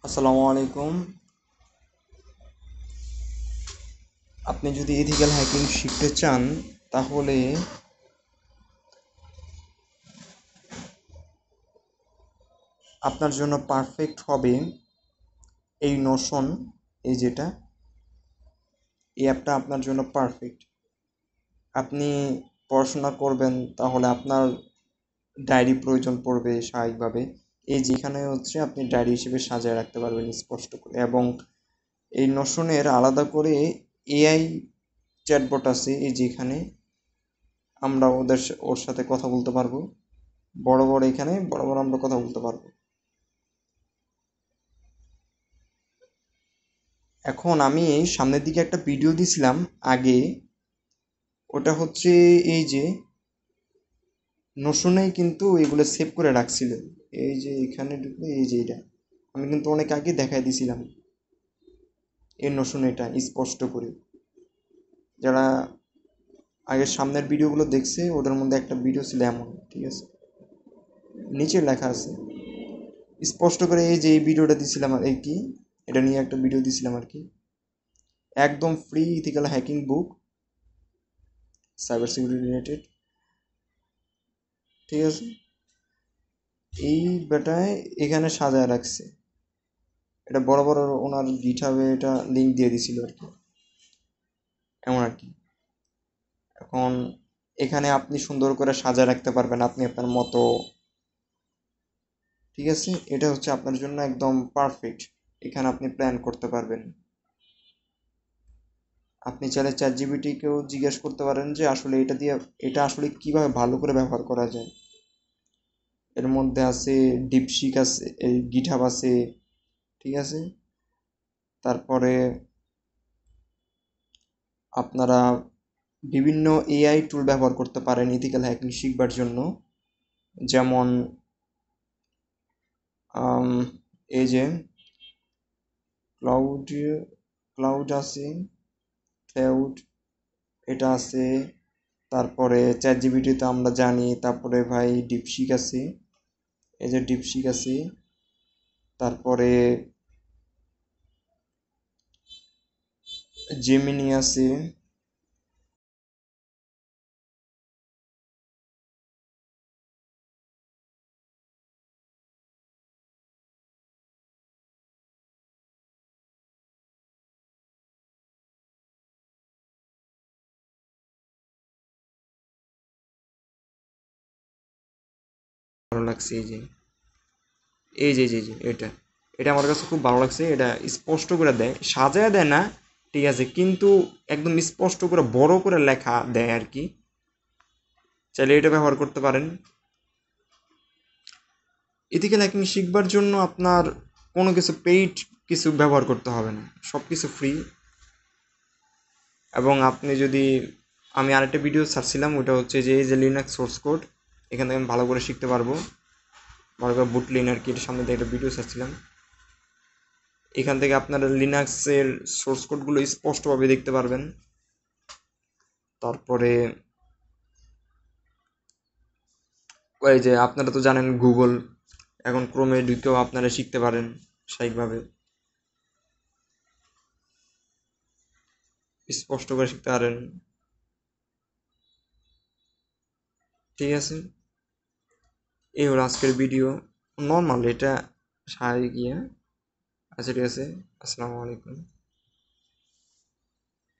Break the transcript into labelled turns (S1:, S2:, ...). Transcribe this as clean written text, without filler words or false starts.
S1: আসসালামু আলাইকুম। আপনি যদি এথিক্যাল হ্যাকিং শিখতে চান তাহলে আপনার জন্য পারফেক্ট হবে এই নোশন। যেটা এই অ্যাপটা আপনার জন্য পারফেক্ট। আপনি পড়াশোনা করবেন তাহলে আপনার ডায়েরি প্রয়োজন পড়বে স্বাভাবিকভাবে। যেখানে হচ্ছে আপনি ডায়েরি হিসেবে সাজায় রাখতে পারবেন স্পষ্ট করে। এবং এই নোশনের আলাদা করে এআই চ্যাটবট আছে, যেখানে আমরা ওর সাথে কথা বলতে পারবো। এখানে বড় বড় আমরা কথা বলতে পারবো। এখন আমি সামনের দিকে একটা ভিডিও দিছিলাম আগে, ওটা হচ্ছে এই যে নোশনেই কিন্তু এগুলো সেভ করে রাখছিল। এখানে ঢুকলে এটা আমি কিন্তু অনেক আগে দেখাই দিছিলাম এই নোশন, এটা স্পষ্ট করে। যারা আগের সামনের ভিডিওগুলো দেখছে ওটার মধ্যে একটা ভিডিও ছিল এমন, ঠিক আছে, নিচে লেখা আছে স্পষ্ট করে। এই ভিডিওটা দিছিলাম আর এটা নিয়ে একটা ভিডিও দিছিলাম আর কি। একদম ফ্রি ইথিক্যাল হ্যাকিং বুক, সাইবার সিকিউরিটি রিলেটেড, ঠিক আছে। এই বেটায় এখানে সাজায় রাখছে। এটা বড় বড় ওনার গিটহাবে এটা লিঙ্ক দিয়ে দিছিল আর কি, এমন আর কি। এখন এখানে আপনি সুন্দর করে সাজায় রাখতে পারবেন আপনি আপনার মতো, ঠিক আছে। এটা হচ্ছে আপনার জন্য একদম পারফেক্ট। এখানে আপনি প্ল্যান করতে পারবেন। আপনি চাইলে চ্যাট জিপিটিকেও জিজ্ঞেস করতে পারেন যে আসলে এটা আসলে কিভাবে ভালো করে ব্যবহার করা যায়। এর মধ্যে আছে ডিপসিক আছে, এই গিটহাব আছে, ঠিক আছে। তারপরে আপনারা বিভিন্ন এআই টুল ব্যবহার করতে পারেন ইথিক্যাল হ্যাকিং শিখবার জন্য। যেমন আম, এই যে ক্লাউড ক্লাউড আছে, ক্লাউড এটা আছে। তারপরে চ্যাট জিপিটি তো আমরা জানি। তারপরে ভাই ডিপসিক আছে, এই যে ডিপসিক আছে। তারপরে জেমিনি আছে। ভালো লাগছে এই যে এটা এটা আমার কাছে খুব ভালো লাগছে। এটা স্পষ্ট করে দেয়, সাজায় দেয় না, ঠিক আছে, কিন্তু একদম স্পষ্ট করে বড় করে লেখা দেয় আর কি। চাইলে এটা ব্যবহার করতে পারেন। ইথিক্যাল হ্যাকিং শিখবার জন্য আপনার কোনো কিছু পেইড কিছু ব্যবহার করতে হবে না, সব কিছু ফ্রি। এবং আপনি যদি, আমি আরেকটা ভিডিও ছাড়ছিলাম, ওটা হচ্ছে যে এই যে লিনাক্স সোর্স কোড, এখান থেকে আমি ভালো করে শিখতে পারবো, ভালো করে বুটলিন আর কি। এর সামনে থেকে একটা ভিডিও ছাড়ছিলাম, এখান থেকে আপনারা লিনাক্সের সোর্স কোডগুলো স্পষ্টভাবে দেখতে পারবেন। তারপরে ওই যে আপনারা তো জানেন গুগল, এখন ক্রোমে ঢুকেও আপনারা শিখতে পারেন স্বাভাবিকভাবে, স্পষ্ট করে শিখতে পারেন, ঠিক আছে। এই হলো আজকের ভিডিও, নর্মাল এটা স্বাভাবিক। আচ্ছা, ঠিক আছে। আসসালামু আলাইকুম।